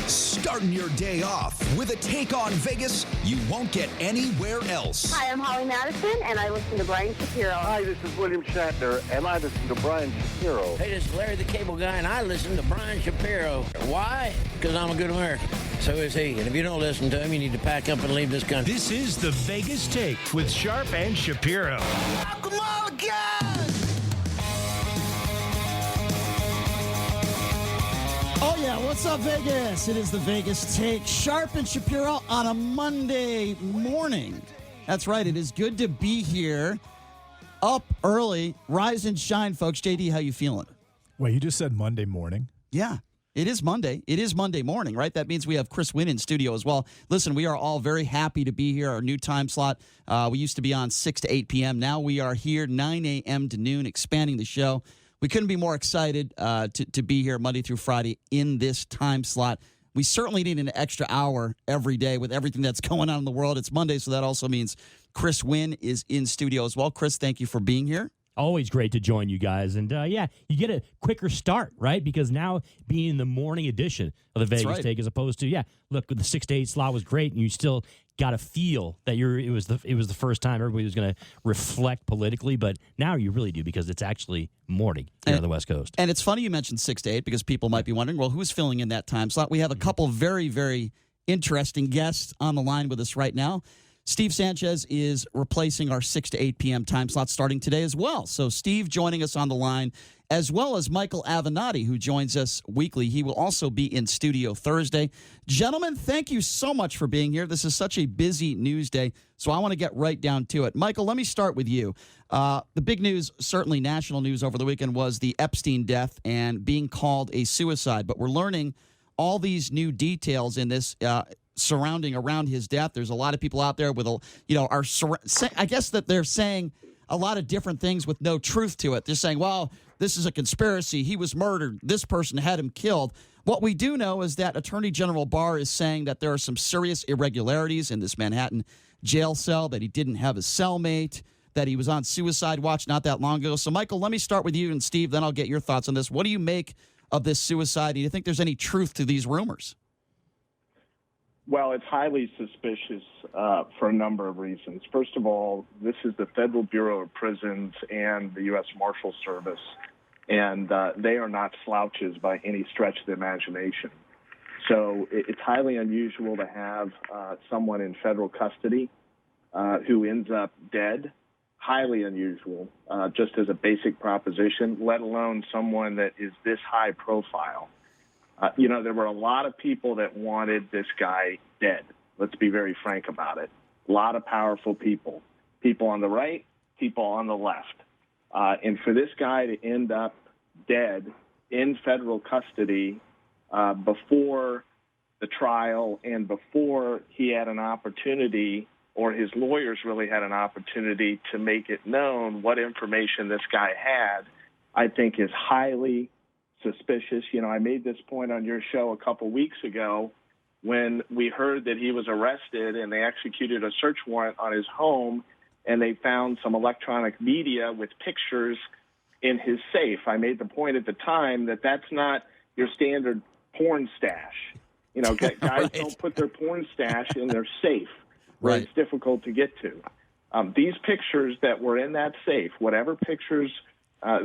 Starting your day off with a take on Vegas you won't get anywhere else. Hi, I'm Holly Madison, and I listen to Brian Shapiro. Hi, this is William Shatner, and I listen to Brian Shapiro. Hey, this is Larry the Cable Guy, and I listen to Brian Shapiro. Why? Because I'm a good American. So is he. And if you don't listen to him, you need to pack up and leave this country. This is the Vegas Take with Sharp and Shapiro. Welcome all guys! Oh, yeah. What's up, Vegas? It is the Vegas Take. Sharp and Shapiro on a Monday morning. That's right. It is good to be here. Up early. Rise and shine, folks. JD, how you feeling? Wait, you just said Monday morning? Yeah. It is Monday. It is Monday morning, right? That means we have Chris Wynn in studio as well. Listen, we are all very happy to be here. Our new time slot. We used to be on 6 to 8 p.m. Now we are here 9 a.m. to noon, expanding the show. We couldn't be more excited to be here Monday through Friday in this time slot. We certainly need an extra hour every day with everything that's going on in the world. It's Monday, so that also means Chris Wynn is in studio as well. Chris, thank you for being here. Always great to join you guys. And, yeah, you get a quicker start, right? Because now being in the morning edition of the Vegas Take as opposed to, look, the 6 to 8 slot was great, and you still got to feel that it was the first time everybody was going to reflect politically, but now you really do because it's actually morning here on the West Coast. And it's funny you mentioned 6 to 8 because people might be wondering, well, who's filling in that time slot? We have a couple very, very interesting guests on the line with us right now. Steve Sanchez is replacing our 6 to 8 p.m. time slot starting today as well. So Steve joining us on the line, as well as Michael Avenatti, who joins us weekly. He will also be in studio Thursday. Gentlemen, thank you so much for being here. This is such a busy news day, so I want to get right down to it. Michael, let me start with you. The big news, certainly national news over the weekend, was the Epstein death and being called a suicide. But we're learning all these new details in this surrounding around his death. There's a lot of people out there with, I guess that they're saying a lot of different things with no truth to it. They're saying, well, this is a conspiracy. He was murdered. This person had him killed. What we do know is that Attorney General Barr is saying that there are some serious irregularities in this Manhattan jail cell, that he didn't have a cellmate, that he was on suicide watch not that long ago. So, Michael, let me start with you and Steve, then I'll get your thoughts on this. What do you make of this suicide? Do you think there's any truth to these rumors? Well, it's highly suspicious for a number of reasons. First of all, this is the Federal Bureau of Prisons and the U.S. Marshal Service, and they are not slouches by any stretch of the imagination. So it's highly unusual to have someone in federal custody who ends up dead. Highly unusual, just as a basic proposition, let alone someone that is this high profile. There were a lot of people that wanted this guy dead. Let's be very frank about it. A lot of powerful people on the right, people on the left. And for this guy to end up dead in federal custody before the trial and before he had an opportunity, or his lawyers really had an opportunity to make it known what information this guy had, I think is highly suspicious. I made this point on your show a couple weeks ago when we heard that he was arrested and they executed a search warrant on his home and they found some electronic media with pictures in his safe. I made the point at the time that that's not your standard porn stash. Guys Right. don't put their porn stash in their safe where Right. it's difficult to get to. These pictures that were in that safe, whatever pictures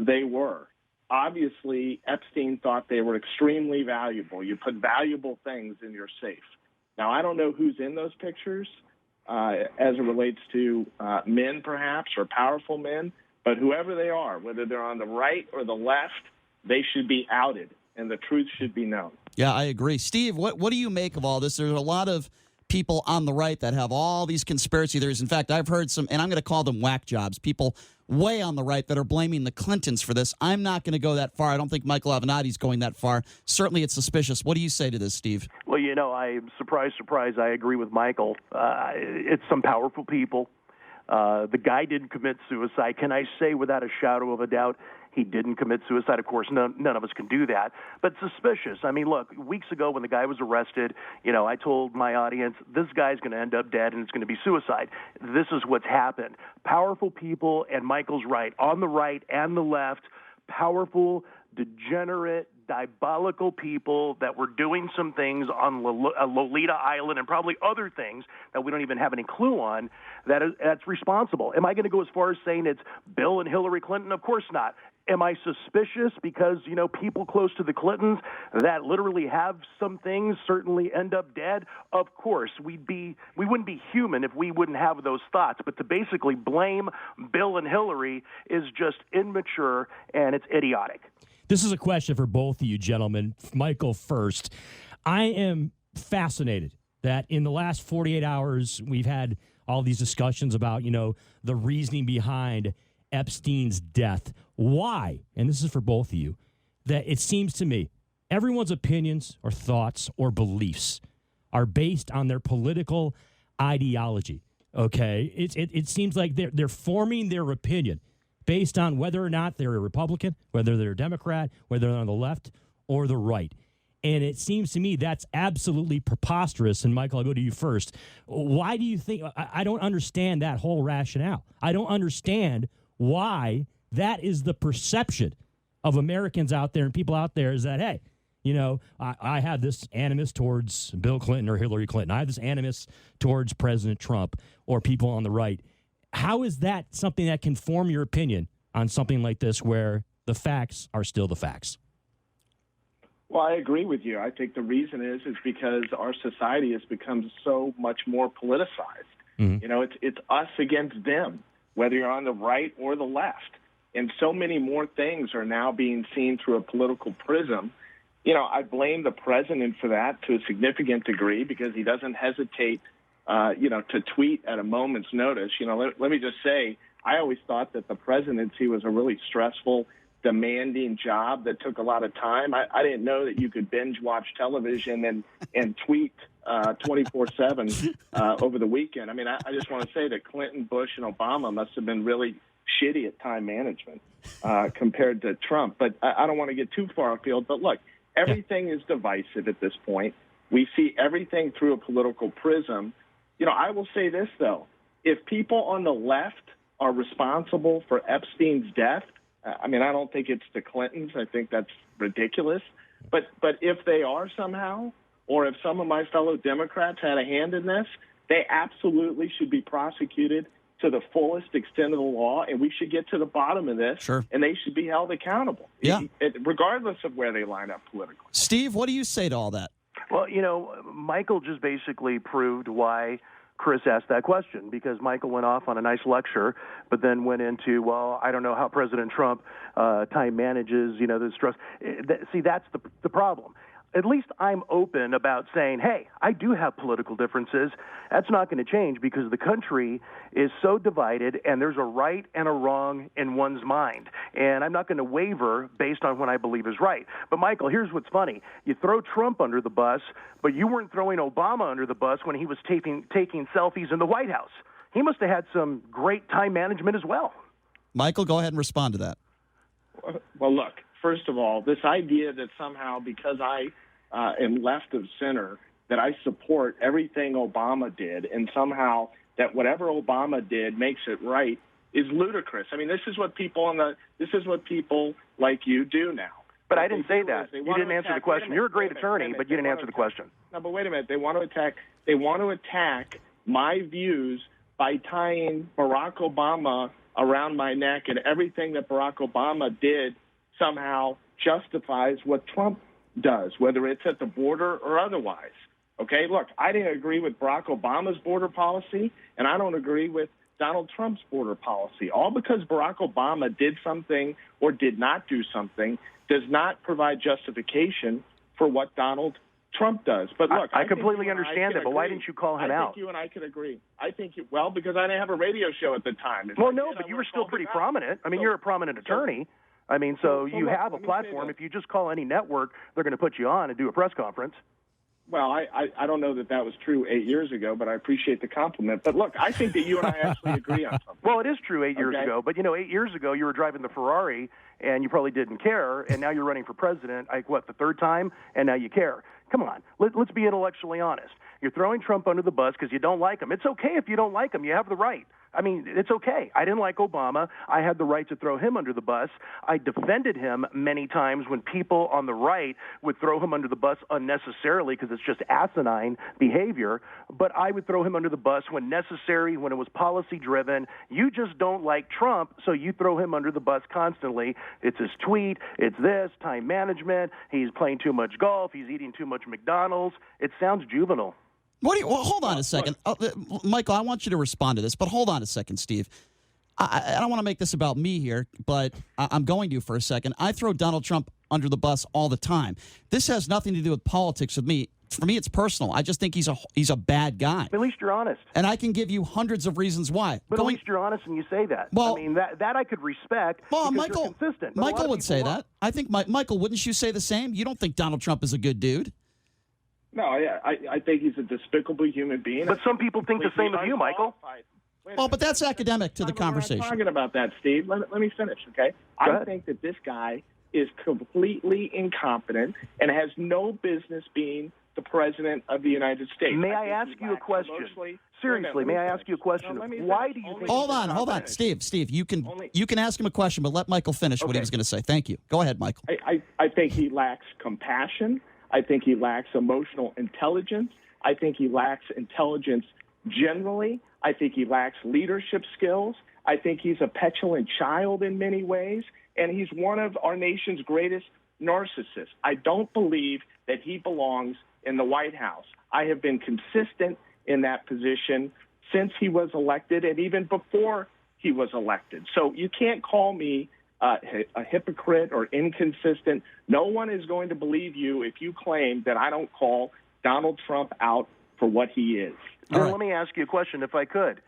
they were, obviously, Epstein thought they were extremely valuable. You put valuable things in your safe. Now, I don't know who's in those pictures as it relates to men, perhaps, or powerful men, but whoever they are, whether they're on the right or the left, they should be outed, and the truth should be known. Yeah, I agree. Steve, what do you make of all this? There's a lot of people on the right that have all these conspiracy theories. In fact, I've heard some, and I'm going to call them whack jobs, people way on the right that are blaming the Clintons for this. I'm not going to go that far. I don't think Michael Avenatti's going that far. Certainly it's suspicious. What do you say to this, Steve? Well, I'm surprised. I agree with Michael. It's some powerful people. The guy didn't commit suicide. Can I say without a shadow of a doubt he didn't commit suicide? Of course, none of us can do that. But suspicious. I mean, look, weeks ago when the guy was arrested, I told my audience, this guy's going to end up dead and it's going to be suicide. This is what's happened. Powerful people, and Michael's right, on the right and the left, powerful, degenerate, diabolical people that were doing some things on Lolita Island and probably other things that we don't even have any clue on, that's responsible. Am I going to go as far as saying it's Bill and Hillary Clinton? Of course not. Am I suspicious because, people close to the Clintons that literally have some things certainly end up dead? Of course. We wouldn't be human if we wouldn't have those thoughts. But to basically blame Bill and Hillary is just immature and it's idiotic. This is a question for both of you gentlemen. Michael first. I am fascinated that in the last 48 hours we've had all these discussions about, the reasoning behind Epstein's death. Why, and this is for both of you, that it seems to me everyone's opinions or thoughts or beliefs are based on their political ideology, okay? It seems like they're forming their opinion based on whether or not they're a Republican, whether they're a Democrat, whether they're on the left or the right. And it seems to me that's absolutely preposterous. And, Michael, I'll go to you first. Why do you think – I don't understand that whole rationale. I don't understand why that is the perception of Americans out there and people out there is that, hey, I have this animus towards Bill Clinton or Hillary Clinton. I have this animus towards President Trump or people on the right. How is that something that can form your opinion on something like this where the facts are still the facts? Well, I agree with you. I think the reason is because our society has become so much more politicized. Mm-hmm. It's us against them, whether you're on the right or the left. And so many more things are now being seen through a political prism. I blame the president for that to a significant degree because he doesn't hesitate, to tweet at a moment's notice. Let me just say, I always thought that the presidency was a really stressful, demanding job that took a lot of time. I didn't know that you could binge watch television and tweet 24/7 over the weekend. I just want to say that Clinton, Bush, and Obama must have been really shitty at time management compared to Trump. But I don't want to get too far afield. But look, everything is divisive at this point. We see everything through a political prism. I will say this, though. If people on the left are responsible for Epstein's death, I don't think it's the Clintons. I think that's ridiculous. But if they are somehow, or if some of my fellow Democrats had a hand in this, they absolutely should be prosecuted to the fullest extent of the law, and we should get to the bottom of this, Sure. And they should be held accountable, regardless of where they line up politically. Steve, what do you say to all that? Well, Michael just basically proved why Chris asked that question, because Michael went off on a nice lecture, but then went into, well, I don't know how President Trump time manages, the stress. See, that's the problem. At least I'm open about saying, hey, I do have political differences. That's not going to change because the country is so divided and there's a right and a wrong in one's mind. And I'm not going to waver based on what I believe is right. But, Michael, here's what's funny. You throw Trump under the bus, but you weren't throwing Obama under the bus when he was taking selfies in the White House. He must have had some great time management as well. Michael, go ahead and respond to that. Well, look, first of all, this idea that somehow because I am left of center, that I support everything Obama did, and somehow that whatever Obama did makes it right is ludicrous. This is what people like you do now. But I didn't say that. You didn't answer the question. You're a great attorney, but you didn't answer the question. No, but wait a minute. They want to attack my views by tying Barack Obama around my neck, and everything that Barack Obama did somehow justifies what Trump does, whether it's at the border or otherwise. Okay, look, I didn't agree with Barack Obama's border policy, and I don't agree with Donald Trump's border policy. All because Barack Obama did something or did not do something does not provide justification for what Donald Trump does. But look, I completely understand it, but why didn't you call him out? I think you and I could agree. Because I didn't have a radio show at the time. But you were still pretty prominent. You're a prominent attorney. So you have a platform. If you just call any network, they're going to put you on and do a press conference. Well, I don't know that was true 8 years ago, but I appreciate the compliment. But look, I think that you and I actually agree on something. Well, it is true 8 years ago. But, 8 years ago you were driving the Ferrari and you probably didn't care, and now you're running for president, the third time, and now you care. Come on, let's be intellectually honest. You're throwing Trump under the bus because you don't like him. It's okay if you don't like him. You have the right. I mean, it's okay. I didn't like Obama. I had the right to throw him under the bus. I defended him many times when people on the right would throw him under the bus unnecessarily because it's just asinine behavior. But I would throw him under the bus when necessary, when it was policy-driven. You just don't like Trump, so you throw him under the bus constantly. It's his tweet. It's this, time management. He's playing too much golf. He's eating too much McDonald's. It sounds juvenile. Well, hold on a second. Michael, I want you to respond to this, but hold on a second, Steve. I don't want to make this about me here, but I'm going to for a second. I throw Donald Trump under the bus all the time. This has nothing to do with politics with me. For me, it's personal. I just think he's a bad guy. At least you're honest. And I can give you hundreds of reasons why. But at least you're honest and you say that. Well, I mean, that I could respect because you're consistent. Michael would say that. I think, Michael, wouldn't you say the same? You don't think Donald Trump is a good dude? No, yeah, I think he's a despicable human being. But some people think the same of you, Michael. Well, but that's academic to the conversation. I'm not talking about that, Steve. Let me finish, okay? I think that this guy is completely incompetent and has no business being the president of the United States. May I ask you a question? Seriously, may I ask you a question? Why do you think... Hold on. Steve, you can ask him a question, but let Michael finish what he was going to say. Thank you. Go ahead, Michael. I think he lacks compassion. I think he lacks emotional intelligence. I think he lacks intelligence generally. I think he lacks leadership skills. I think he's a petulant child in many ways, and he's one of our nation's greatest narcissists. I don't believe that he belongs in the White House. I have been consistent in that position since he was elected and even before he was elected. So you can't call me a hypocrite or inconsistent. No one is going to believe you if you claim that I don't call Donald Trump out for what he is. Then let me ask you a question, if I could.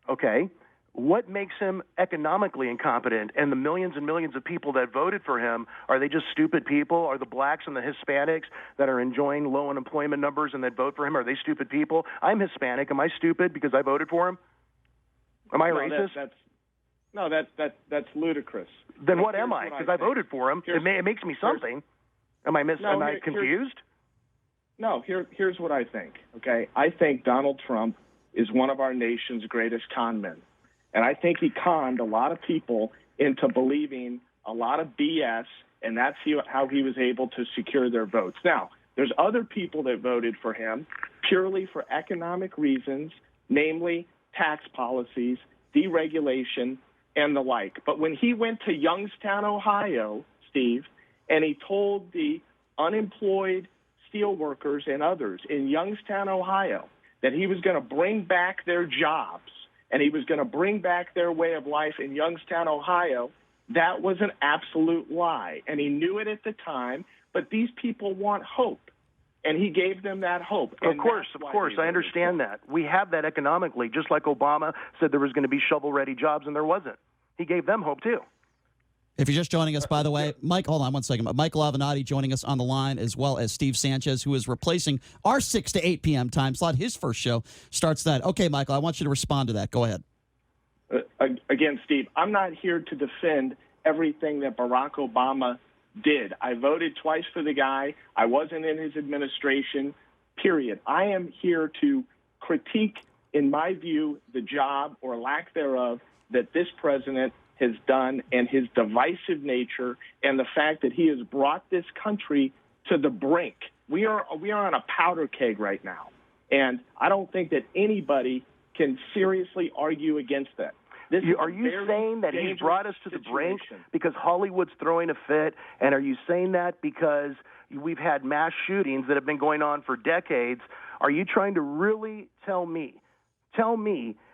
Okay. What makes him economically incompetent? And the millions and millions of people that voted for him, are they just stupid people? Are the blacks and the Hispanics that are enjoying low unemployment numbers and that vote for him, are they stupid people? I'm Hispanic. Am I stupid because I voted for him? Am I racist? That's ludicrous. Then what am I? Because I voted for him. It makes me something. Am I confused? Here's what I think, okay? I think Donald Trump is one of our nation's greatest con men. And I think he conned a lot of people into believing a lot of BS, and that's how he was able to secure their votes. Now, there's other people that voted for him purely for economic reasons, namely tax policies, deregulation, and the like. But when he went to Youngstown, Ohio, Steve, and he told the unemployed steel workers and others in Youngstown, Ohio, that he was going to bring back their jobs and he was going to bring back their way of life in Youngstown, Ohio, that was an absolute lie. And he knew it at the time, but these people want hope. And he gave them that hope. Of course, I understand that. We have that economically, just like Obama said there was going to be shovel-ready jobs, and there wasn't. He gave them hope, too. If you're just joining us, by the way, Mike, hold on one second. Michael Avenatti joining us on the line, as well as Steve Sanchez, who is replacing our 6 to 8 p.m. time slot. His first show starts then. Okay, Michael, I want you to respond to that. Go ahead. Again, Steve, I'm not here to defend everything that Barack Obama did. I voted twice for the guy. I wasn't in his administration, period. I am here to critique, in my view, the job or lack thereof that this president has done and his divisive nature and the fact that he has brought this country to the brink. We are on a powder keg right now, and I don't think that anybody can seriously argue against that. Are you saying that he's brought us to the brink because Hollywood's throwing a fit, and are you saying that because we've had mass shootings that have been going on for decades? Are you trying to really tell me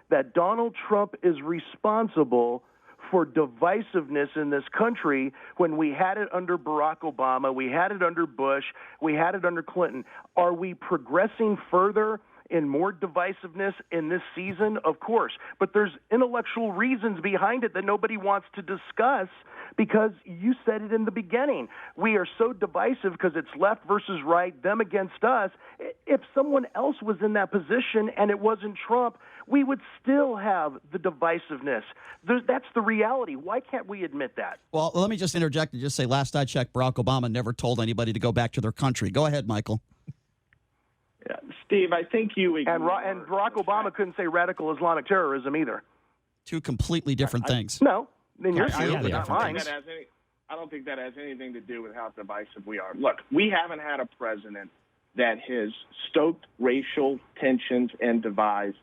that Donald Trump is responsible for divisiveness in this country when we had it under Barack Obama, we had it under Bush, we had it under Clinton? Are we progressing further in more divisiveness in this season? Of course. But there's intellectual reasons behind it that nobody wants to discuss because you said it in the beginning. We are so divisive because it's left versus right, them against us. If someone else was in that position and it wasn't Trump, we would still have the divisiveness. That's the reality. Why can't we admit that? Well, let me just interject and just say, last I checked, Barack Obama never told anybody to go back to their country. Go ahead, Michael. Steve, I think you ignore and Barack Obama couldn't say radical Islamic terrorism either. Two completely different things. No, then you're Completely not different mine. things. I don't think that has anything to do with how divisive we are. Look, we haven't had a president that has stoked racial tensions and devised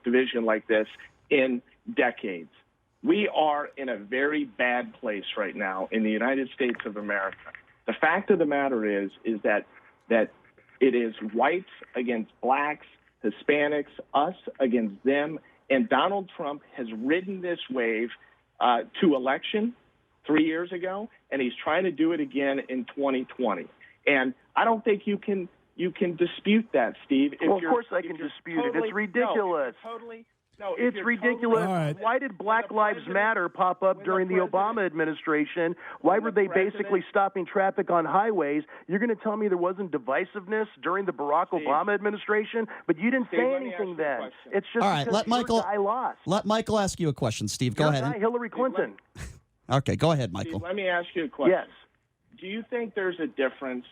division like this in decades. We are in a very bad place right now in the United States of America. The fact of the matter is that it is whites against blacks, Hispanics, us against them, and Donald Trump has ridden this wave to election 3 years ago, and he's trying to do it again in 2020. And I don't think you can dispute that, Steve. Well, of course I can dispute it. It's ridiculous. It's ridiculous. Why did Black Lives Matter pop up during the Obama administration? Why were they basically stopping traffic on highways? You're going to tell me there wasn't divisiveness during the Barack Obama administration? But you didn't say anything then. It's just all right. Let Michael. I lost. Let Michael ask you a question, Steve. Go ahead. Hillary Clinton. Okay, go ahead, Michael. Steve, let me ask you a question. Yes. Do you think there's a difference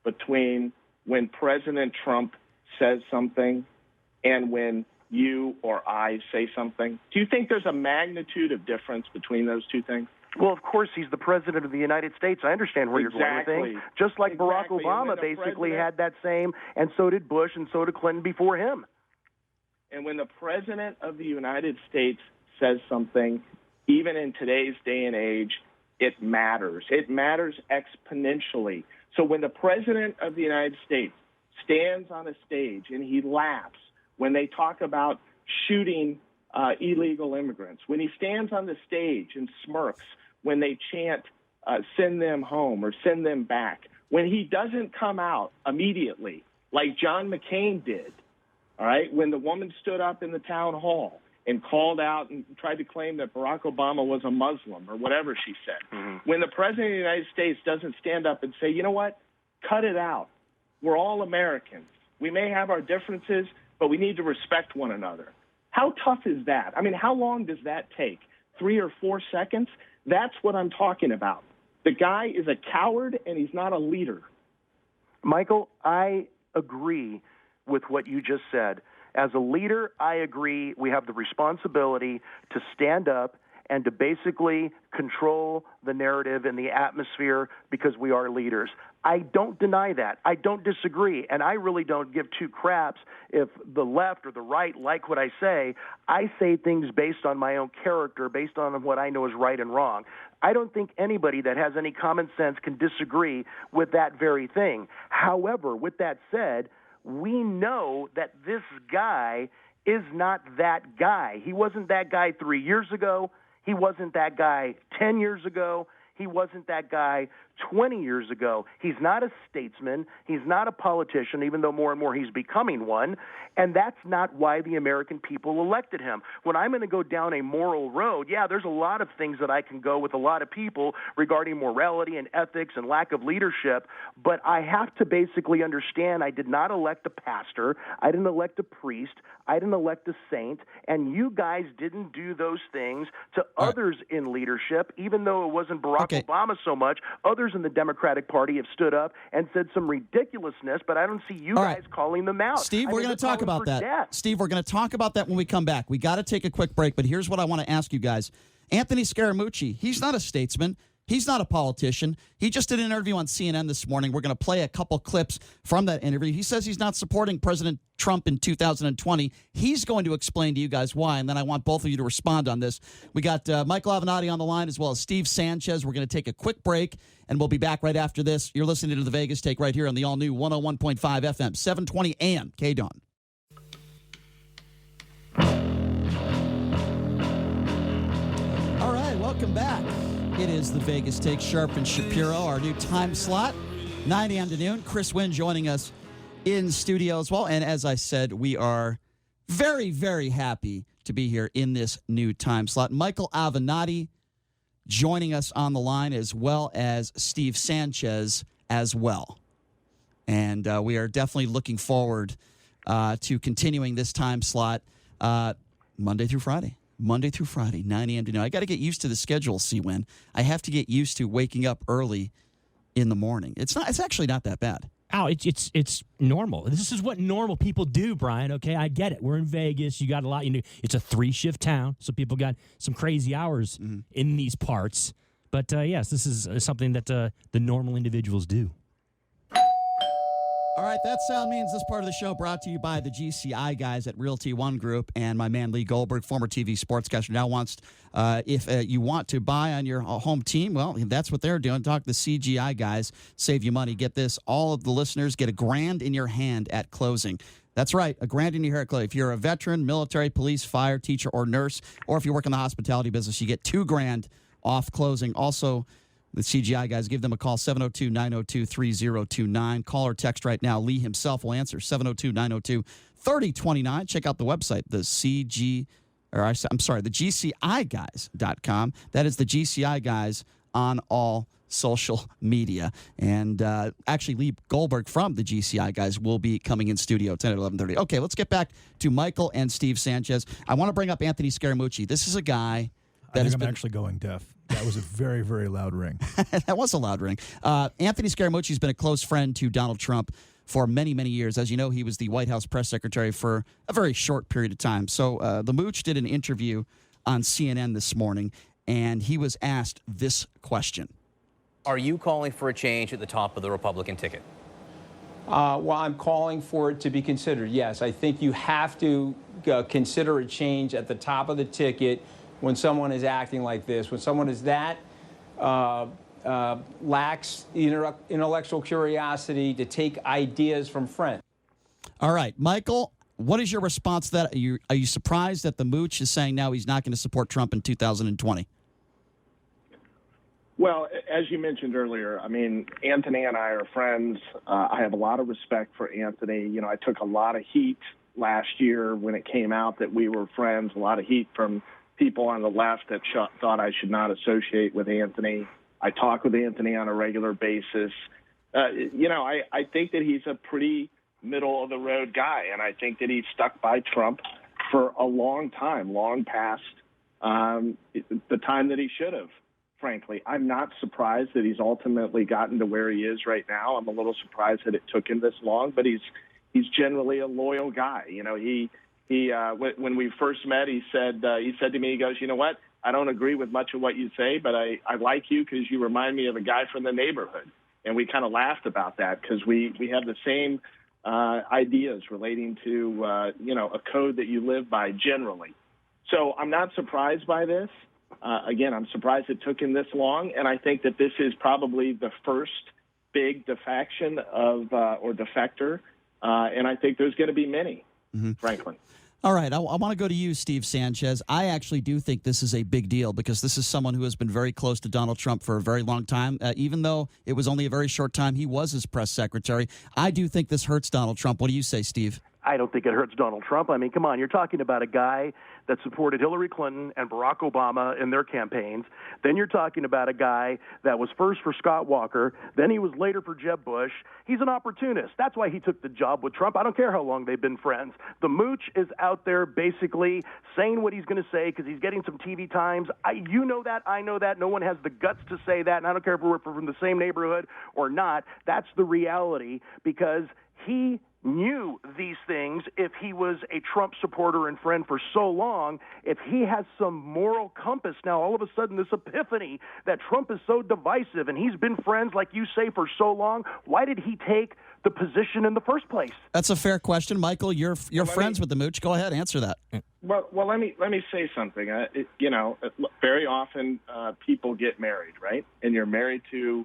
between when President Trump says something and when you or I say something? Do you think there's a magnitude of difference between those two things? Well, of course, he's the president of the United States. I understand where you're going with things. Just like Barack Obama basically had that same, and so did Bush, and so did Clinton before him. And when the president of the United States says something, even in today's day and age, it matters. It matters exponentially. So when the president of the United States stands on a stage and he laughs when they talk about shooting illegal immigrants, when he stands on the stage and smirks when they chant send them home or send them back, when he doesn't come out immediately like John McCain did, all right, when the woman stood up in the town hall and called out and tried to claim that Barack Obama was a Muslim or whatever she said, when the president of the United States doesn't stand up and say, you know what, cut it out. We're all Americans. We may have our differences, but we need to respect one another. How tough is that? I mean, how long does that take? 3 or 4 seconds? That's what I'm talking about. The guy is a coward, and he's not a leader. Michael, I agree with what you just said. As a leader, I agree we have the responsibility to stand up and to basically control the narrative and the atmosphere because we are leaders. I don't deny that. I don't disagree. And I really don't give two craps if the left or the right like what I say. I say things based on my own character, based on what I know is right and wrong. I don't think anybody that has any common sense can disagree with that very thing. However, with that said, we know that this guy is not that guy. He wasn't that guy 3 years ago. He wasn't that guy 10 years ago. He wasn't that guy 20 years ago. He's not a statesman. He's not a politician, even though more and more he's becoming one. And that's not why the American people elected him. When I'm going to go down a moral road, yeah, there's a lot of things that I can go with a lot of people regarding morality and ethics and lack of leadership. But I have to basically understand I did not elect a pastor. I didn't elect a priest. I didn't elect a saint. And you guys didn't do those things to others in leadership, even though it wasn't Barack Obama so much. Others in the Democratic Party have stood up and said some ridiculousness, but I don't see you guys calling them out. Steve, we're going to talk about that. Steve, we're going to talk about that when we come back. We got to take a quick break, but here's what I want to ask you guys. Anthony Scaramucci, he's not a statesman. He's not a politician. He just did an interview on CNN this morning. We're going to play a couple clips from that interview. He says he's not supporting President Trump in 2020. He's going to explain to you guys why, and then I want both of you to respond on this. We got Michael Avenatti on the line as well as Steve Sanchez. We're going to take a quick break, and we'll be back right after this. You're listening to the Vegas Take right here on the all-new 101.5 FM, 720 AM KDWN. All right, welcome back. It is the Vegas Take, Sharp and Shapiro, our new time slot, 9 a.m. to noon. Chris Wynn joining us in studio as well. And as I said, we are very, very happy to be here in this new time slot. Michael Avenatti joining us on the line, as well as Steve Sanchez as well. And we are definitely looking forward to continuing this time slot Monday through Friday. Monday through Friday, 9 a.m. to noon. I got to get used to the schedule, C-Win. I have to get used to waking up early in the morning. It's actually not that bad. Oh, it's normal. This is what normal people do, Brian. Okay, I get it. We're in Vegas. You got a lot. It's a 3-shift town, so people got some crazy hours in these parts. But yes, this is something that the normal individuals do. All right, that sound means this part of the show brought to you by the GCI guys at Realty One Group, and my man Lee Goldberg, former TV sportscaster, now wants, if you want to buy on your home team, well, that's what they're doing. Talk to the CGI guys, save you money. Get this, all of the listeners get $1,000 in your hand at closing. That's right, $1,000 in your hair closing. If you're a veteran, military, police, fire, teacher, or nurse, or if you work in the hospitality business, you get $2,000 off closing. Also, the CGI guys, give them a call, 702-902-3029. Call or text right now. Lee himself will answer, 702-902-3029. Check out the website, the GCIguys.com. That is the GCI guys on all social media. And actually, Lee Goldberg from the GCI guys will be coming in studio 10 at 11:30. Okay, let's get back to Michael and Steve Sanchez. I want to bring up Anthony Scaramucci. This is a guy that has I'm been actually going deaf. That was a very, very loud ring. That was a loud ring. Anthony Scaramucci has been a close friend to Donald Trump for many, many years. As you know, he was the White House press secretary for a very short period of time. So the Mooch did an interview on CNN this morning, and he was asked this question. Are you calling for a change at the top of the Republican ticket? Well, I'm calling for it to be considered, yes. I think you have to consider a change at the top of the ticket when someone is acting like this, when someone is that lacks intellectual curiosity to take ideas from friends. All right, Michael, what is your response to that? Are you surprised that the Mooch is saying now he's not going to support Trump in 2020? Well, as you mentioned earlier, I mean, Anthony and I are friends. I have a lot of respect for Anthony. You know, I took a lot of heat last year when it came out that we were friends, a lot of heat from people on the left that thought I should not associate with Anthony. I talk with Anthony on a regular basis. I think that he's a pretty middle-of-the-road guy, and I think that he's stuck by Trump for a long time, long past the time that he should have, frankly. I'm not surprised that he's ultimately gotten to where he is right now. I'm a little surprised that it took him this long, but he's generally a loyal guy. You know, when we first met, he said to me, he goes, you know what? I don't agree with much of what you say, but I like you because you remind me of a guy from the neighborhood. And we kind of laughed about that because we have the same ideas relating to, a code that you live by generally. So I'm not surprised by this. Again, I'm surprised it took him this long. And I think that this is probably the first big defection or defector. And I think there's going to be many, frankly. All right, I want to go to you, Steve Sanchez. I actually do think this is a big deal because this is someone who has been very close to Donald Trump for a very long time. Even though it was only a very short time he was his press secretary, I do think this hurts Donald Trump. What do you say, Steve? I don't think it hurts Donald Trump. I mean, come on, you're talking about a guy that supported Hillary Clinton and Barack Obama in their campaigns. Then you're talking about a guy that was first for Scott Walker. Then he was later for Jeb Bush. He's an opportunist. That's why he took the job with Trump. I don't care how long they've been friends. The Mooch is out there basically saying what he's going to say because he's getting some TV times. You know that. I know that. No one has the guts to say that. And I don't care if we're from the same neighborhood or not. That's the reality because he knew these things. If he was a Trump supporter and friend for so long, if he has some moral compass now, all of a sudden this epiphany that Trump is so divisive and he's been friends, like you say, for so long, why did he take the position in the first place? That's a fair question. Michael, you're friends with the Mooch. Go ahead, answer that. Well, let me say something. Very often people get married, right? And you're married to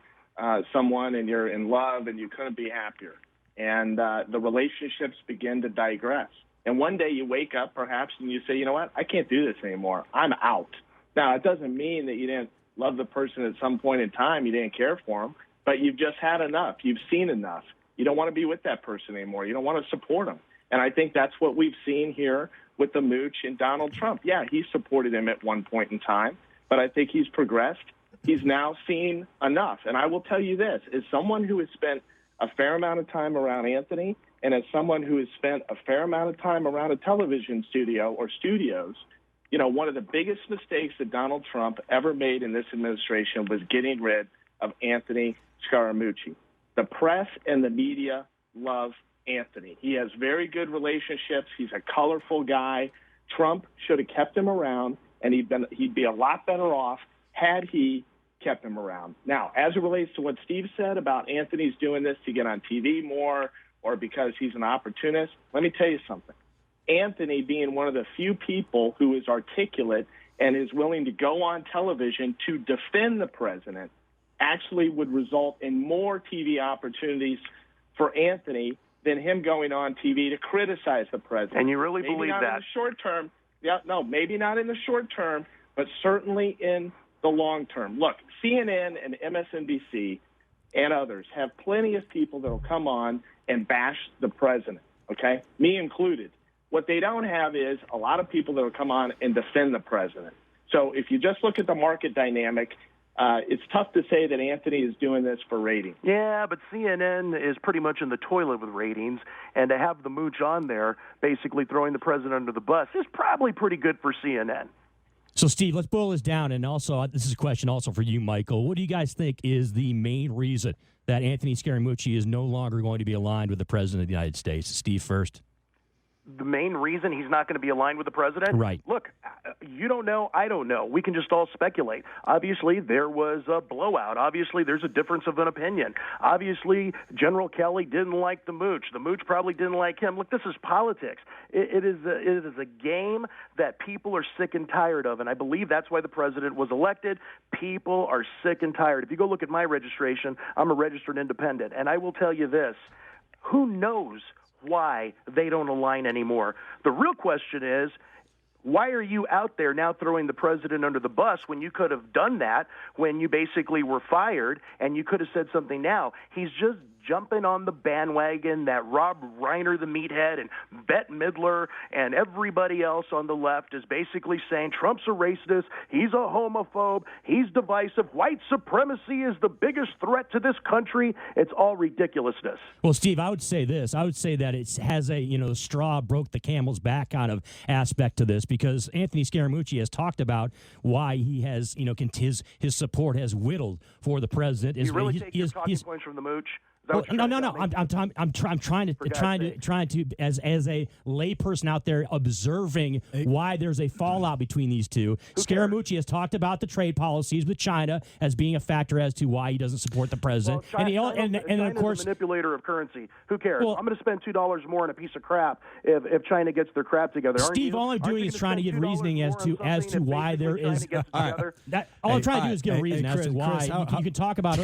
someone and you're in love and you couldn't be happier. And the relationships begin to digress. And one day you wake up, perhaps, and you say, you know what, I can't do this anymore. I'm out. Now, it doesn't mean that you didn't love the person at some point in time, you didn't care for them, but you've just had enough. You've seen enough. You don't want to be with that person anymore. You don't want to support them. And I think that's what we've seen here with the Mooch and Donald Trump. Yeah, he supported him at one point in time, but I think he's progressed. He's now seen enough. And I will tell you this, as someone who has spent a fair amount of time around Anthony, and as someone who has spent a fair amount of time around a television studio or studios, one of the biggest mistakes that Donald Trump ever made in this administration was getting rid of Anthony Scaramucci. The press and the media love Anthony. He has very good relationships. He's a colorful guy. Trump should have kept him around, and he'd be a lot better off had he kept him around. Now, as it relates to what Steve said about Anthony's doing this to get on TV more or because he's an opportunist, let me tell you something. Anthony, being one of the few people who is articulate and is willing to go on television to defend the president, actually would result in more TV opportunities for Anthony than him going on TV to criticize the president. And you really maybe believe not that? In the short term. Yeah, no, maybe not in the short term, but certainly in the long term. Look, CNN and MSNBC and others have plenty of people that will come on and bash the president, okay? Me included. What they don't have is a lot of people that will come on and defend the president. So if you just look at the market dynamic, it's tough to say that Anthony is doing this for ratings. Yeah, but CNN is pretty much in the toilet with ratings, and to have the mooch on there basically throwing the president under the bus is probably pretty good for CNN. So, Steve, let's boil this down, and also this is a question also for you, Michael. What do you guys think is the main reason that Anthony Scaramucci is no longer going to be aligned with the president of the United States? Steve first. The main reason he's not going to be aligned with the president? Right. Look, you don't know, I don't know. We can just all speculate. Obviously, there was a blowout. Obviously, there's a difference of an opinion. Obviously, General Kelly didn't like the mooch. The mooch probably didn't like him. Look, this is politics. It is a game that people are sick and tired of, and I believe that's why the president was elected. People are sick and tired. If you go look at my registration, I'm a registered independent, and I will tell you this. Who knows why they don't align anymore? The real question is, why are you out there now throwing the president under the bus when you could have done that when you basically were fired and you could have said something now? He's just jumping on the bandwagon that Rob Reiner, the meathead, and Bette Midler and everybody else on the left is basically saying Trump's a racist, he's a homophobe, he's divisive, white supremacy is the biggest threat to this country. It's all ridiculousness. Well, Steve, I would say this. I would say that it has a, straw broke the camel's back kind of aspect to this, because Anthony Scaramucci has talked about why he has, his support has whittled for the president. You really take your talking points from the mooch? No. I'm trying to as a layperson out there observing why there's a fallout between these two. Scaramucci has talked about the trade policies with China as being a factor as to why he doesn't support the president. Well, China's of course, a manipulator of currency. Who cares? Well, I'm going to spend $2 more on a piece of crap if China gets their crap together. Steve, all I'm doing is trying to give reasoning as to why there is. All I'm trying to do is give a reason as to why. You can talk about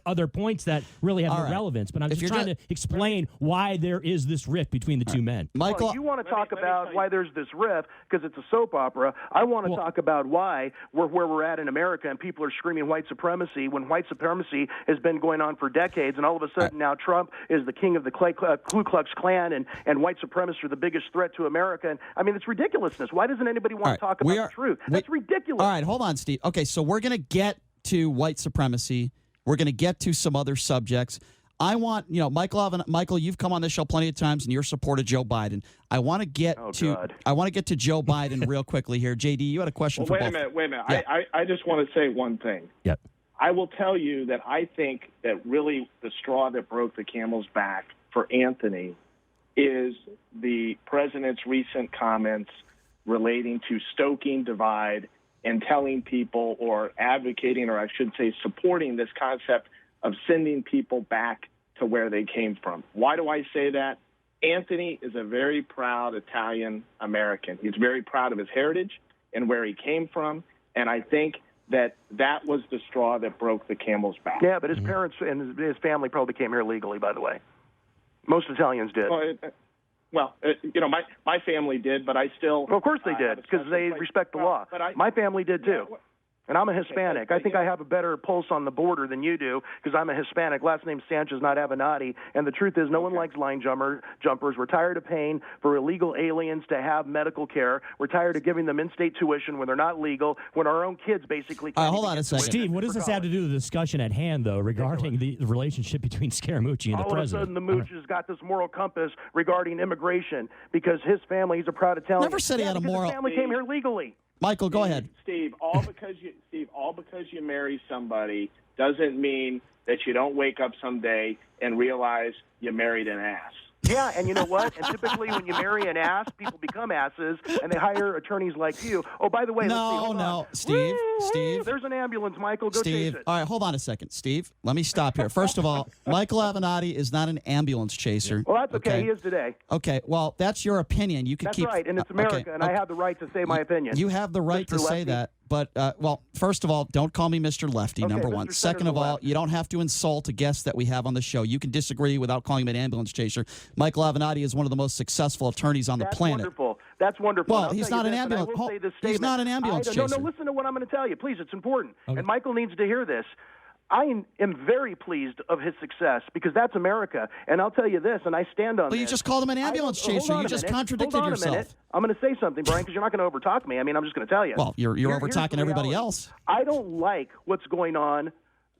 other points that really have relevance, but I'm just trying to explain why there is this rift between the two men. Michael, you want to talk about why there's this rift because it's a soap opera. I want to talk about why we're where we're at in America and people are screaming white supremacy when white supremacy has been going on for decades, and all of a sudden now Trump is the king of the Ku Klux Klan and white supremacists are the biggest threat to America. And I mean, it's ridiculousness. Why doesn't anybody want to talk about the truth? That's ridiculous. All right, hold on, Steve. Okay, so we're going to get to white supremacy. We're going to get to some other subjects. I want, Michael, you've come on this show plenty of times, and you're supportive of Joe Biden. I want to get to Joe Biden real quickly here. JD, you had a question for both. Wait a minute. Yeah. I just want to say one thing. Yep. I will tell you that I think that really the straw that broke the camel's back for Anthony is the president's recent comments relating to stoking divide and telling people or advocating, or I should say supporting this concept of sending people back to where they came from. Why do I say that? Anthony is a very proud Italian American. He's very proud of his heritage and where he came from, and I think that was the straw that broke the camel's back. Yeah, but his parents and his family probably came here legally, by the way. Most Italians did. My family did, but I still... Well, of course they did, because they respect the law. My family did, too. And I'm a Hispanic. I think I have a better pulse on the border than you do because I'm a Hispanic. Last name's Sanchez, not Avenatti. And the truth is no one likes line jumpers. We're tired of paying for illegal aliens to have medical care. We're tired of giving them in-state tuition when they're not legal, when our own kids basically can't. Hold on a second. Steve, what does this have to do with the discussion at hand, though, regarding the relationship between Scaramucci and the president? All of a sudden, the mooch has got this moral compass regarding immigration because his family, he's a proud Italian. Never said he had a moral... His family came here legally. Michael, go ahead. Steve, all because you marry somebody doesn't mean that you don't wake up someday and realize you married an ass. Yeah, and you know what? And typically when you marry an ass, people become asses, and they hire attorneys like you. Oh, by the way, Steve, there's an ambulance, Michael. Go chase it. All right, hold on a second. Steve, let me stop here. First of all, Michael Avenatti is not an ambulance chaser. Well, that's okay. He is today. Okay, well, that's your opinion. You can That's right, and it's America, and I have the right to say my opinion. You have the right to say that. But, well, first of all, don't call me Mr. Lefty, number one. Second of all, you don't have to insult a guest that we have on the show. You can disagree without calling him an ambulance chaser. Michael Avenatti is one of the most successful attorneys on the planet. That's wonderful. Well, he's not an ambulance. He's not an ambulance chaser. No, listen to what I'm going to tell you. Please, it's important. Okay. And Michael needs to hear this. I am very pleased of his success because that's America. And I'll tell you this, and I stand on this. Well, you just called him an ambulance chaser. You just contradicted yourself. I'm going to say something, Brian, because you're not going to overtalk me. I mean, I'm just going to tell you. Well, you're overtalking everybody else. I don't like what's going on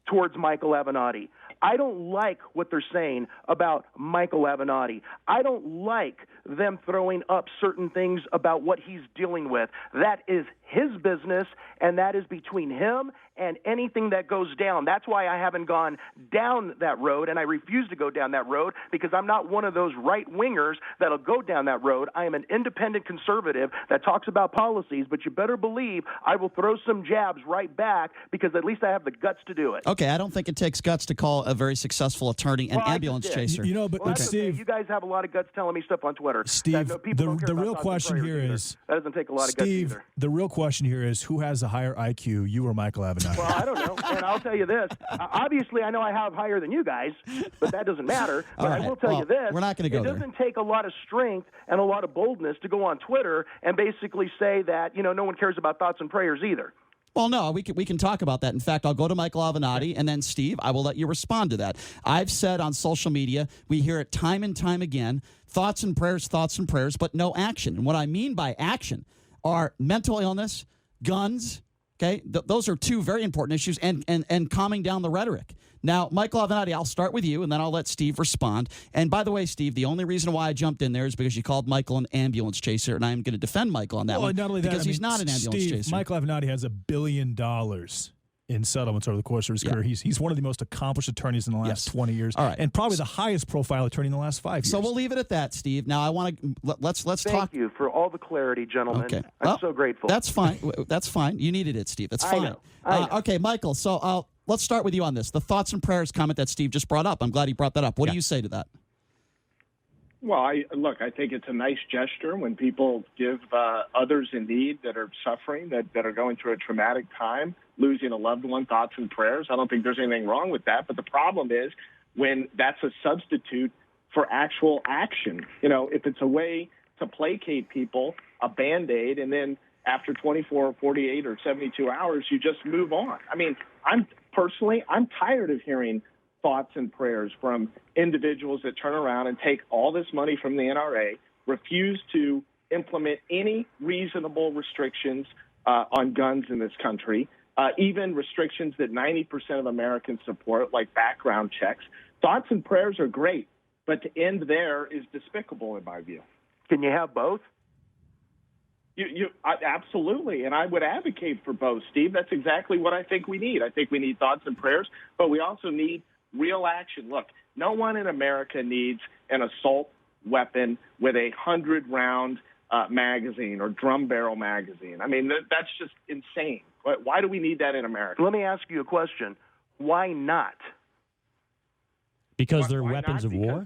towards Michael Avenatti. I don't like what they're saying about Michael Avenatti. I don't like them throwing up certain things about what he's dealing with. That is his business, and that is between him and anything that goes down. That's why I haven't gone down that road, and I refuse to go down that road because I'm not one of those right-wingers that'll go down that road. I am an independent conservative that talks about policies, but you better believe I will throw some jabs right back because at least I have the guts to do it. Okay, I don't think it takes guts to call a very successful attorney an ambulance chaser. You know, but Steve, okay. You guys have a lot of guts telling me stuff on Twitter. Steve, the real question here is, that doesn't take a lot of guts either. The real question here is, who has a higher IQ, you or Michael Avenatti? Well, I don't know, and I'll tell you this. Obviously, I know I have higher than you guys, but that doesn't matter. But I will tell you this. We're not going to go there. It doesn't take a lot of strength and a lot of boldness to go on Twitter and basically say that, no one cares about thoughts and prayers either. Well, no, we can talk about that. In fact, I'll go to Michael Avenatti, and then, Steve, I will let you respond to that. I've said on social media, we hear it time and time again, thoughts and prayers, but no action. And what I mean by action are mental illness, guns, okay? Those are two very important issues, and calming down the rhetoric. Now, Michael Avenatti, I'll start with you, and then I'll let Steve respond. And by the way, Steve, the only reason why I jumped in there is because you called Michael an ambulance chaser, and I'm going to defend Michael on that one. Not only that, because he's not an ambulance chaser. Michael Avenatti has $1 billion in settlements over the course of his career. He's one of the most accomplished attorneys in the last 20 years, all right, and probably the highest profile attorney in the last 5 years. So we'll leave it at that, Steve. Now I want to let's talk. Thank you for all the clarity, gentlemen. Okay. I'm so grateful. That's fine. That's fine. You needed it, Steve. That's fine. I know. Okay, Michael. So let's start with you on this. The thoughts and prayers comment that Steve just brought up. I'm glad he brought that up. What do you say to that? Well, I think it's a nice gesture when people give others in need that are suffering, that are going through a traumatic time, losing a loved one, thoughts and prayers. I don't think there's anything wrong with that. But the problem is when that's a substitute for actual action. If it's a way to placate people, a Band-Aid, and then after 24, 48, or 72 hours, you just move on. I mean, I'm tired of hearing thoughts and prayers from individuals that turn around and take all this money from the NRA, refuse to implement any reasonable restrictions on guns in this country, even restrictions that 90% of Americans support, like background checks. Thoughts and prayers are great, but to end there is despicable in my view. Can you have both? Absolutely, and I would advocate for both, Steve. That's exactly what I think we need. I think we need thoughts and prayers, but we also need real action. Look, no one in America needs an assault weapon with a 100-round magazine or drum barrel magazine. I mean, that's just insane. Why do we need that in America? Let me ask you a question. Why not? Because they're weapons of war?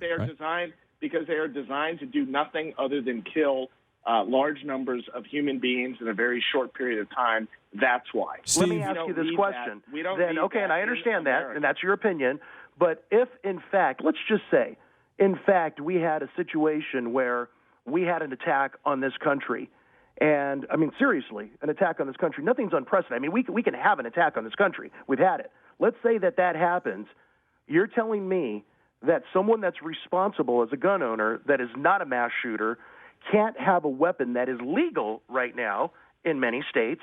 Because they are designed to do nothing other than kill large numbers of human beings in a very short period of time. That's why. Let me ask you this question. And I understand that, and that's your opinion. But if, in fact, let's just say, in fact, we had a situation where we had an attack on this country, and, I mean, seriously, an attack on this country, nothing's unprecedented. I mean, we can have an attack on this country. We've had it. Let's say that happens. You're telling me that someone that's responsible as a gun owner that is not a mass shooter can't have a weapon that is legal right now in many states,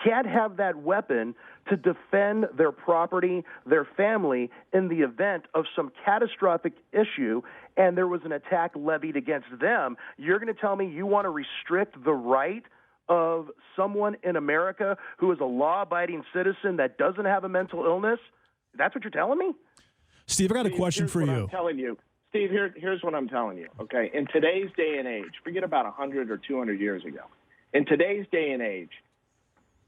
can't have that weapon to defend their property, their family, in the event of some catastrophic issue, and there was an attack levied against them. You're going to tell me you want to restrict the right of someone in America who is a law-abiding citizen that doesn't have a mental illness? That's what you're telling me? Steve, I got a question for you. I'm telling you. Steve, here's what I'm telling you, okay? In today's day and age, forget about 100 or 200 years ago. In today's day and age,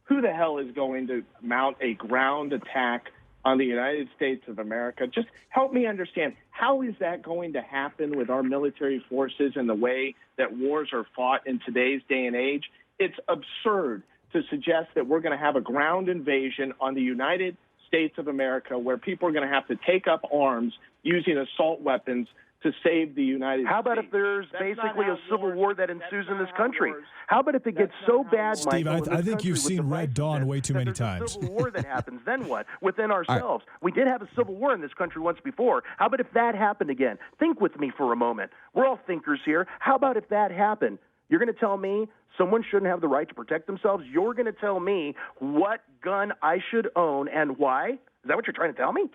who the hell is going to mount a ground attack on the United States of America? Just help me understand, how is that going to happen with our military forces and the way that wars are fought in today's day and age? It's absurd to suggest that we're going to have a ground invasion on the United States of America where people are going to have to take up arms using assault weapons to save the United States. How about if there's basically a civil war that ensues in this country? How about if it gets so bad, Steve, Michael, I think you've seen Red Dawn way too many times. A civil war that happens, then what? Within ourselves. Right. We did have a civil war in this country once before. How about if that happened again? Think with me for a moment. We're all thinkers here. How about if that happened? You're going to tell me someone shouldn't have the right to protect themselves? You're going to tell me what gun I should own and why? Is that what you're trying to tell me?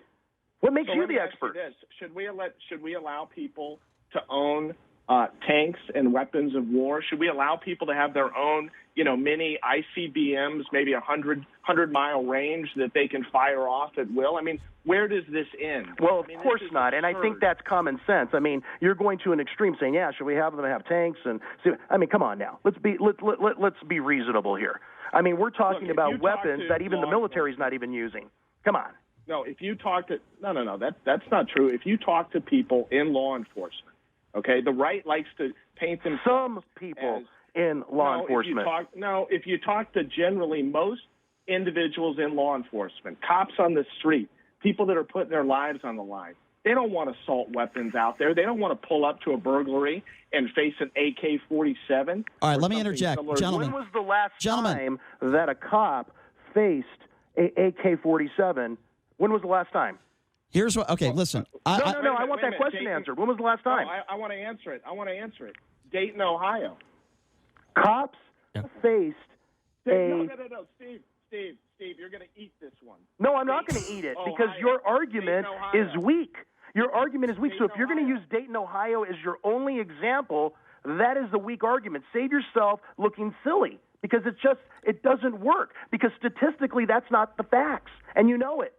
What makes you the expert? Should we allow people to own tanks and weapons of war? Should we allow people to have their own, mini ICBMs, maybe 100-mile range that they can fire off at will? I mean, where does this end? Well, of course not, and I think that's common sense. I mean, you're going to an extreme saying, yeah, should we have them have tanks? And come on now, let's be reasonable here. I mean, we're talking about weapons that even the military is not even using. Come on. No, if you talk to that's not true. If you talk to people in law enforcement, okay, the right likes to paint them. Some people in law enforcement. If you talk to generally most individuals in law enforcement, cops on the street, people that are putting their lives on the line, they don't want assault weapons out there. They don't want to pull up to a burglary and face an AK-47. All right, let me interject, gentlemen. When was the last time that a cop faced a AK-47? When was the last time? Here's what. Okay, listen. No. I want that question answered. When was the last time? I want to answer it. Dayton, Ohio. Cops faced No, Steve, you're going to eat this one. No, I'm not going to eat it because your argument is weak. Your argument is weak. So if you're going to use Dayton, Ohio as your only example, that is the weak argument. Save yourself looking silly because it doesn't work because statistically that's not the facts, and you know it.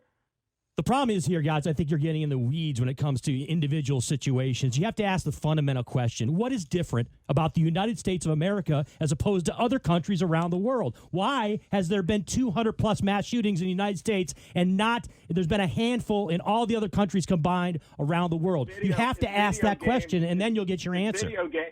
The problem is here, guys, I think you're getting in the weeds when it comes to individual situations. You have to ask the fundamental question, what is different about the United States of America as opposed to other countries around the world? Why has there been 200-plus mass shootings in the United States and there's been a handful in all the other countries combined around the world? You have to ask that question, and then you'll get your answer. Video game.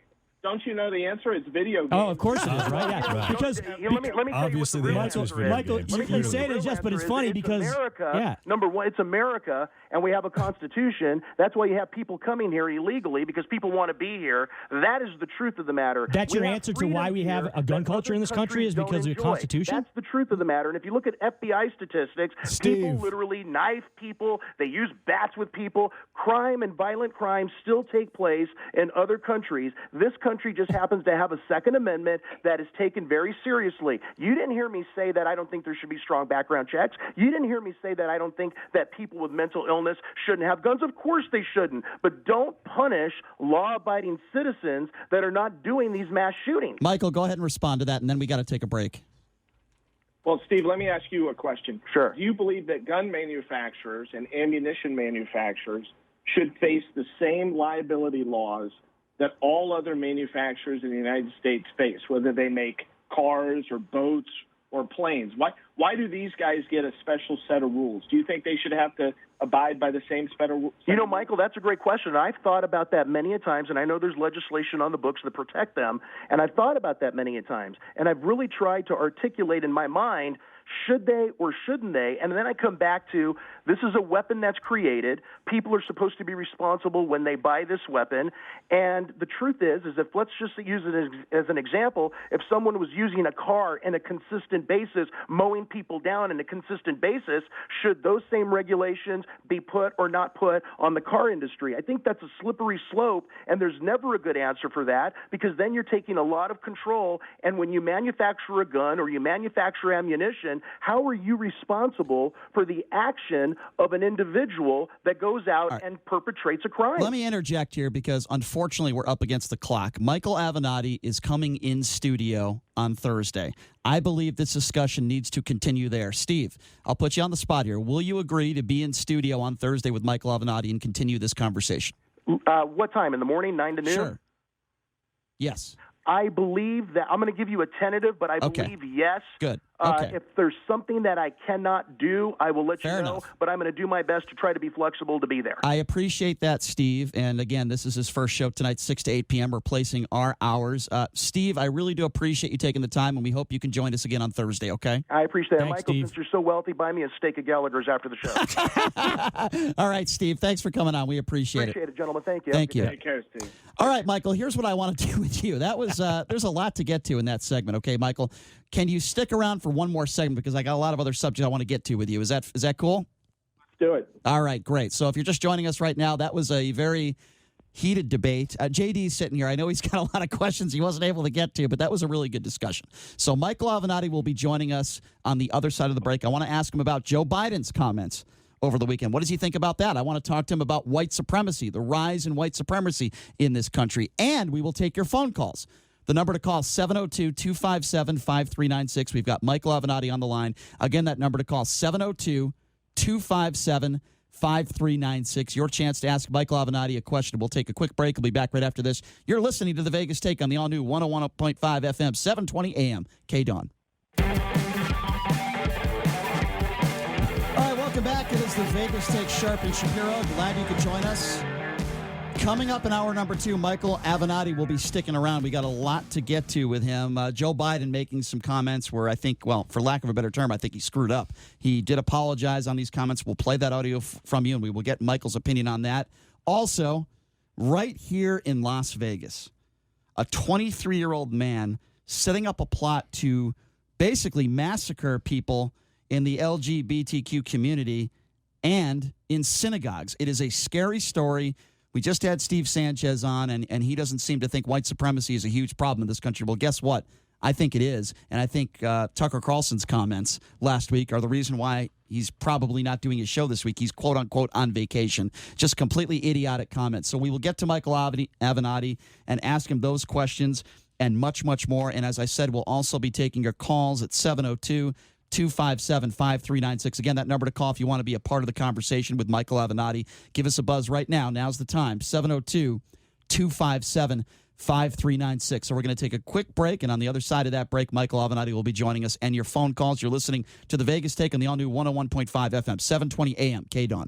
Don't you know the answer? It's video games. Oh, of course it is, right? Yeah. Right. Because let me obviously the answer is video Michael, games. you say it as yes, but it's funny because America, number one, it's America, and we have a constitution. That's why you have people coming here illegally because people want to be here. That is the truth of the matter. That's your answer to why we have a gun culture in this country is because of the Constitution? That's the truth of the matter. And if you look at FBI statistics, people literally knife people. They use bats with people. Crime and violent crime still take place in other countries. This country just happens to have a Second Amendment that is taken very seriously. You didn't hear me say that I don't think there should be strong background checks. You didn't hear me say that I don't think that people with mental illness shouldn't have guns. Of course they shouldn't. But don't punish law-abiding citizens that are not doing these mass shootings. Michael, go ahead and respond to that, and then we got to take a break. Well, Steve, let me ask you a question. Sure. Do you believe that gun manufacturers and ammunition manufacturers should face the same liability laws that all other manufacturers in the United States face, whether they make cars or boats or planes? Why do these guys get a special set of rules? Do you think they should have to abide by the same set of rules? Michael, that's a great question. I've thought about that many a times, and I know there's legislation on the books that protect them, and I've thought about that many a times, and I've really tried to articulate in my mind, should they or shouldn't they? And then I come back to, this is a weapon that's created. People are supposed to be responsible when they buy this weapon. And the truth is if let's just use it as an example, if someone was using a car in a consistent basis, mowing people down in a consistent basis, should those same regulations be put or not put on the car industry? I think that's a slippery slope, and there's never a good answer for that because then you're taking a lot of control. And when you manufacture a gun or you manufacture ammunition, how are you responsible for the action of an individual that goes out and perpetrates a crime? Let me interject here because, unfortunately, we're up against the clock. Michael Avenatti is coming in studio on Thursday. I believe this discussion needs to continue there. Steve, I'll put you on the spot here. Will you agree to be in studio on Thursday with Michael Avenatti and continue this conversation? What time? In the morning, 9 to noon? Sure. Yes. I believe that I'm going to give you a tentative, but I believe yes. Good. Okay. If there's something that I cannot do, I will let Fair you know. enough. But I'm going to do my best to try to be flexible to be there. I appreciate that, Steve. And again, this is his first show tonight, 6 to 8 p.m., replacing our hours. Steve, I really do appreciate you taking the time, and we hope you can join us again on Thursday, okay? I appreciate it. Thanks, Michael, Steve. since you're so wealthy, buy me a steak at Gallagher's after the show. All right, Steve. Thanks for coming on. We appreciate it, gentlemen. Thank you. Thank you. Take care, Steve. All right, Michael, here's what I want to do with you. That was there's a lot to get to in that segment, okay, Michael? Can you stick around for one more segment because I got a lot of other subjects I want to get to with you. Is that cool? Let's do it. All right, great. So if you're just joining us right now, that was a very heated debate. JD's sitting here. I know he's got a lot of questions he wasn't able to get to, but that was a really good discussion. So Michael Avenatti will be joining us on the other side of the break. I want to ask him about Joe Biden's comments over the weekend. What does he think about that? I want to talk to him about white supremacy, the rise in white supremacy in this country, and we will take your phone calls. The number to call, 702-257-5396. We've got Michael Avenatti on the line. Again, that number to call, 702-257-5396. Your chance to ask Michael Avenatti a question. We'll take a quick break. We'll be back right after this. You're listening to The Vegas Take on the all-new 101.5 FM, 720 AM, KDWN. All right, welcome back. It is The Vegas Take, Sharp and Shapiro. Glad you could join us. Coming up in hour number 2, Michael Avenatti will be sticking around. We got a lot to get to with him. Joe Biden making some comments where I think, well, for lack of a better term, I think he screwed up. He did apologize on these comments. We'll play that audio from you, and we will get Michael's opinion on that. Also, right here in Las Vegas, a 23-year-old man setting up a plot to basically massacre people in the LGBTQ community and in synagogues. It is a scary story. We just had Steve Sanchez on, and he doesn't seem to think white supremacy is a huge problem in this country. Well, guess what? I think it is, and I think Tucker Carlson's comments last week are the reason why he's probably not doing his show this week. He's quote-unquote on vacation. Just completely idiotic comments. So we will get to Michael Avenatti and ask him those questions and much, much more. And as I said, we'll also be taking your calls at 702-257-5396. Again, that number to call if you want to be a part of the conversation with Michael Avenatti. Give us a buzz right now. Now's the time. 702-257-5396. So we're going to take a quick break, and on the other side of that break, Michael Avenatti will be joining us and your phone calls. You're listening to The Vegas Take on the all-new 101.5 FM, 720 AM, KDWN.